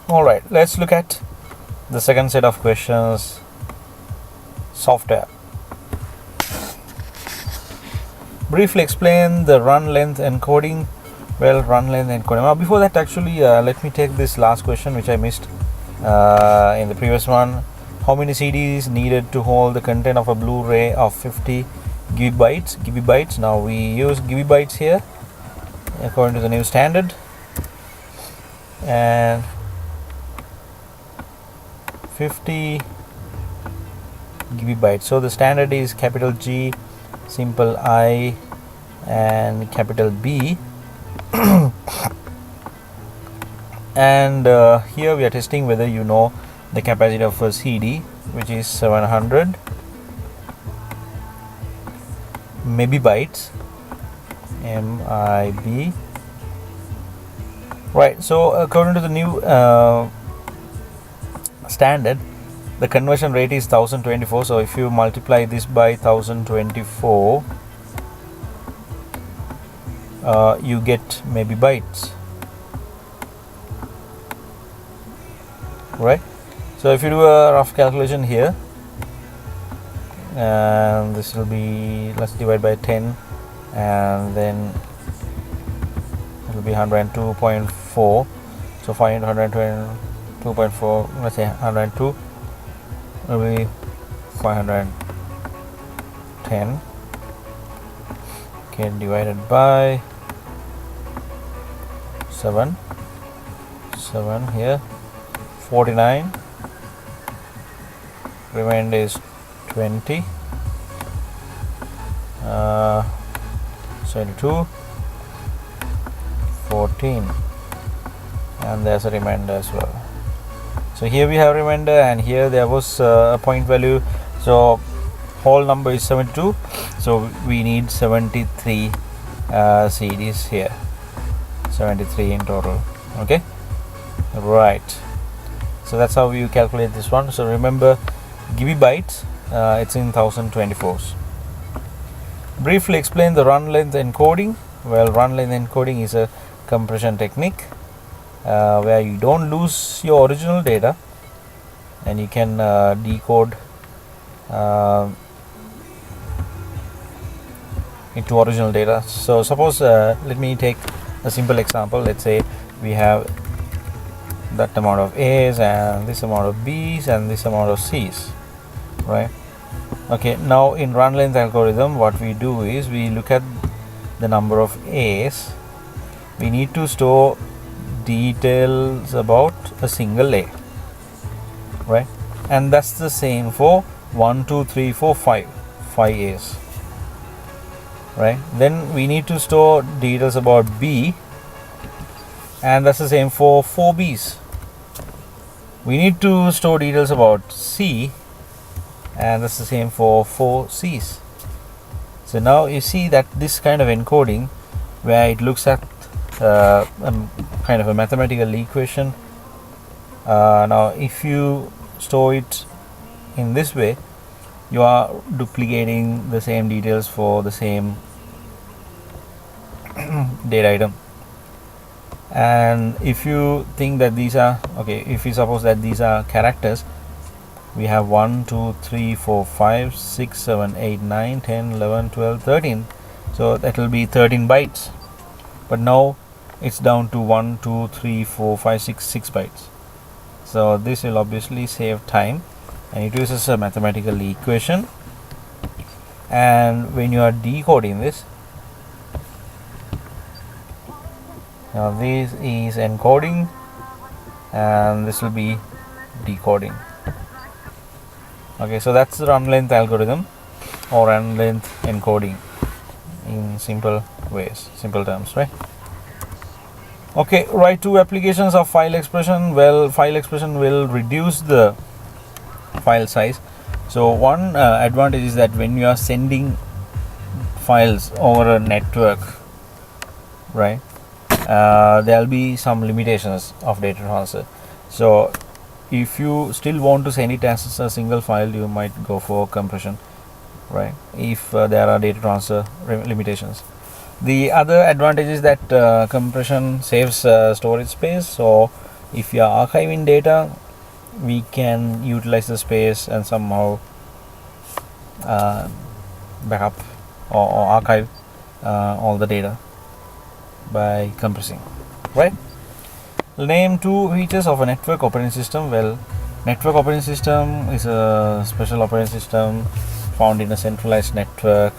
Alright, let's look at the second set of questions. Software. Briefly explain the run length encoding. Well, run length encoding. Now, before that, actually, let me take this last question which I missed in the previous one. How many CDs needed to hold the content of a Blu-ray of 50 gigabytes? Now we use gigabytes here according to the new standard, and 50 gigabytes. So the standard is capital G, simple I, and capital B. And here we are testing whether you know the capacity of a CD, which is 700 megabytes, MIB. Right, so according to the new standard, the conversion rate is 1024. So if you multiply this by 1024, you get megabytes, right? So if you do a rough calculation here, and this will be, let's divide by 10, and then it will be 102.4. so 522.4, let's say 102 will be 510. Okay, divided by 7 here, 49, remainder is 20, 72, 14, and there's a remainder as well. So here we have remainder, and here there was a point value. So whole number is 72, so we need 73 CDs here, 73 in total. Okay, right, so that's how you calculate this one. So remember, gigabytes, it's in 1024s. Briefly explain the run length encoding. Well, run length encoding is a compression technique where you don't lose your original data, and you can decode into original data. So suppose, let me take a simple example. Let's say we have that amount of A's and this amount of B's and this amount of C's, right? Okay, now in run length algorithm, what we do is we look at the number of A's. We need to store details about a single A, right? And that's the same for 1, 2, 3, 4, 5 A's, right? Then we need to store details about B, and that's the same for 4 B's. We need to store details about C, and that's the same for 4 C's. So now you see that this kind of encoding, where it looks at kind of a mathematical equation. Now if you store it in this way, you are duplicating the same details for the same data item. And if you think that these are okay, if you suppose that these are characters, we have 1, 2, 3, 4, 5, 6, 7, 8, 9, 10, 11, 12, 13. So that will be 13 bytes. But now it's down to 1, 2, 3, 4, 5, 6 bytes. So this will obviously save time, and it uses a mathematical equation. And when you are decoding this, now this is encoding and this will be decoding. Okay, so that's the run length algorithm, or run length encoding in simple ways, simple terms, right? Okay, right, two applications of file expression. Well, file expression will reduce the file size. So one advantage is that when you are sending files over a network, right, there will be some limitations of data transfer. So if you still want to send it as a single file, you might go for compression, right, if there are data transfer limitations. The other advantage is that compression saves storage space. So If you are archiving data, we can utilize the space and somehow backup or archive all the data by compressing, right? Name two features of a network operating system. Well, network operating system is a special operating system found in a centralized network.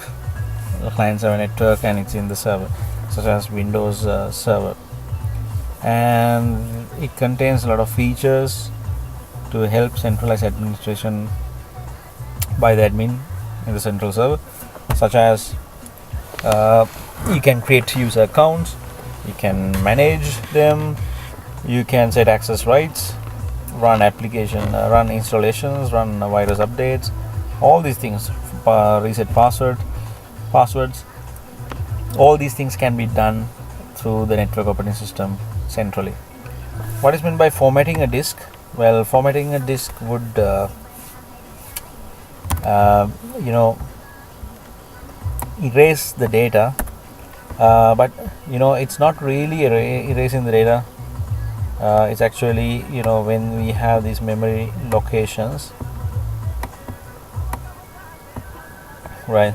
The clients have a network and it's in the server, such as Windows server, and it contains a lot of features to help centralized administration by the admin in the central server, such as you can create user accounts, you can manage them, you can set access rights, run application, run installations, run virus updates, all these things, reset passwords. All these things can be done through the network operating system centrally. What is meant by formatting a disk? Well, formatting a disk would erase the data, but it's not really erasing the data. It's actually, when we have these memory locations, right,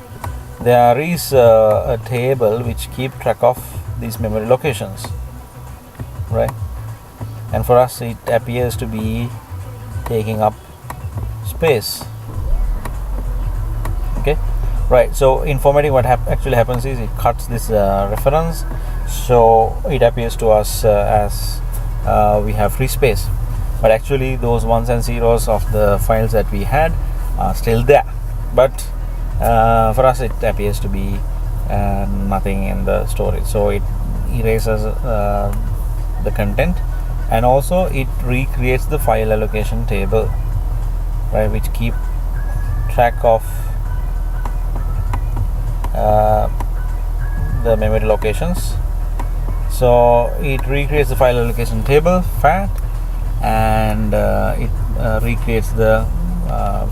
there is a table which keep track of these memory locations, right, and for us it appears to be taking up space. Okay, right. So in formatting, what actually happens is it cuts this reference, so it appears to us as we have free space, but actually those ones and zeros of the files that we had are still there, but for us it appears to be nothing in the storage. So it erases the content, and also it recreates the file allocation table, right, which keep track of the memory locations. So it recreates the file allocation table, FAT, and it recreates the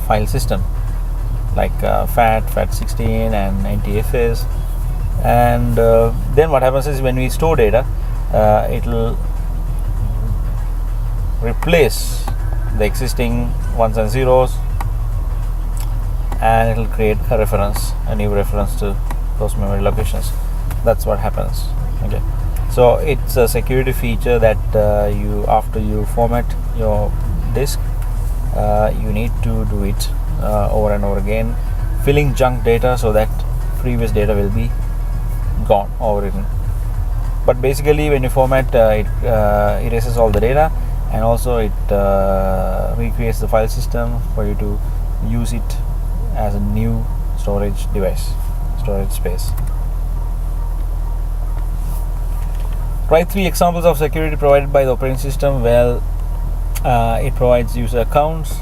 file system like FAT16 and NTFS. And then what happens is when we store data, it will replace the existing ones and zeros, and it will create a new reference to those memory locations. That's what happens. Okay, so it's a security feature that after you format your disk, you need to do it over and over again, filling junk data so that previous data will be gone, overwritten. But basically when you format, it erases all the data, and also it recreates the file system for you to use it as a new storage space. Write 3 examples of security provided by the operating system. Well, it provides user accounts.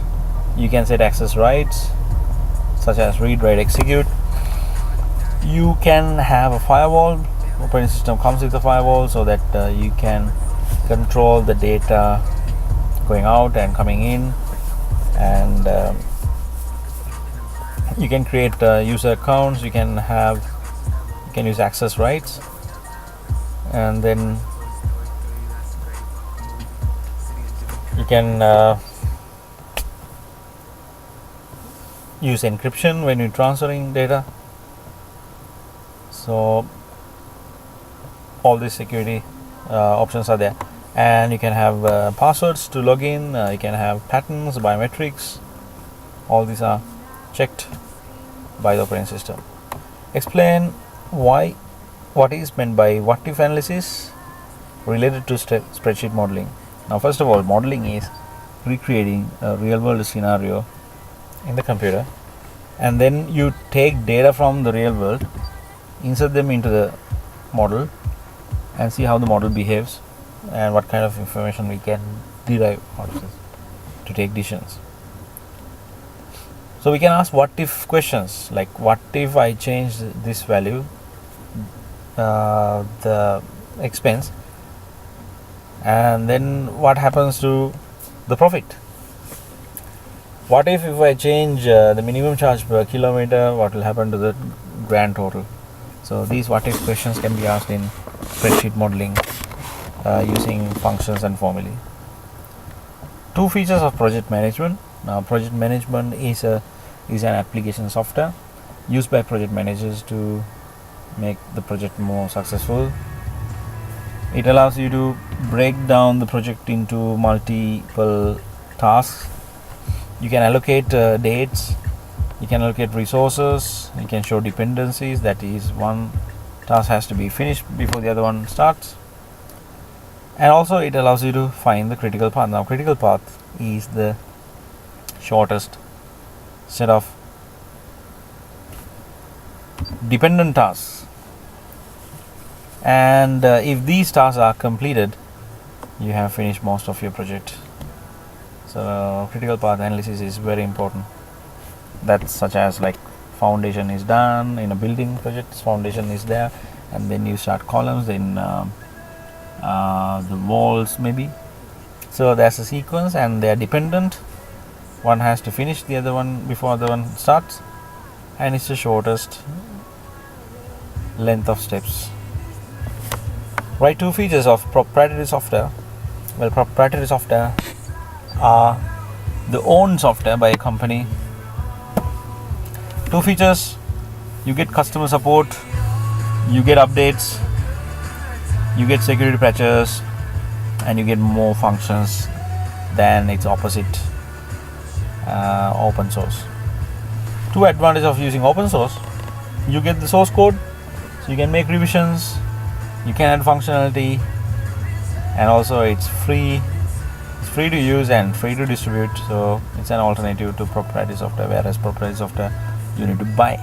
You can set access rights such as read, write, execute. You can have a firewall. Operating system comes with a firewall so that you can control the data going out and coming in, and you can create user accounts. You can use access rights, and then you can use encryption when you're transferring data. So all these security options are there, and you can have passwords to log in. You can have patterns, biometrics. All these are checked by the operating system. Explain what is meant by what if analysis related to spreadsheet modeling. Now, first of all, modeling is recreating a real world scenario in the computer, and then you take data from the real world, insert them into the model, and see how the model behaves and what kind of information we can derive out of this to take decisions. So we can ask what if questions, like what if I change this value, the expense, and then what happens to the profit? What if I change the minimum charge per kilometer, what will happen to the grand total? So these what if questions can be asked in spreadsheet modeling using functions and formulae. Two features of project management. Now, project management is an application software used by project managers to make the project more successful. It allows you to break down the project into multiple tasks. You can allocate dates, you can allocate resources, you can show dependencies, that is, one task has to be finished before the other one starts. And also it allows you to find the critical path. Now, critical path is the shortest set of dependent tasks, and if these tasks are completed, you have finished most of your project. So critical path analysis is very important. That's such as like foundation is done in a building project, foundation is there, and then you start columns, then the walls maybe. So there's a sequence and they are dependent. One has to finish the other one before the other one starts, and it's the shortest length of steps. Right, two features of proprietary software. Well, proprietary software are the owned software by a company. Two features: you get customer support, you get updates, you get security patches, and you get more functions than its opposite, open source. Two advantages of using open source: you get the source code, so you can make revisions, you can add functionality, and also it's free. It's free to use and free to distribute, so it's an alternative to proprietary software, whereas proprietary software you need to buy.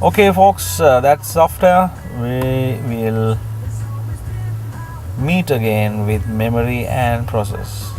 Okay folks, that's software. We will meet again with memory and process.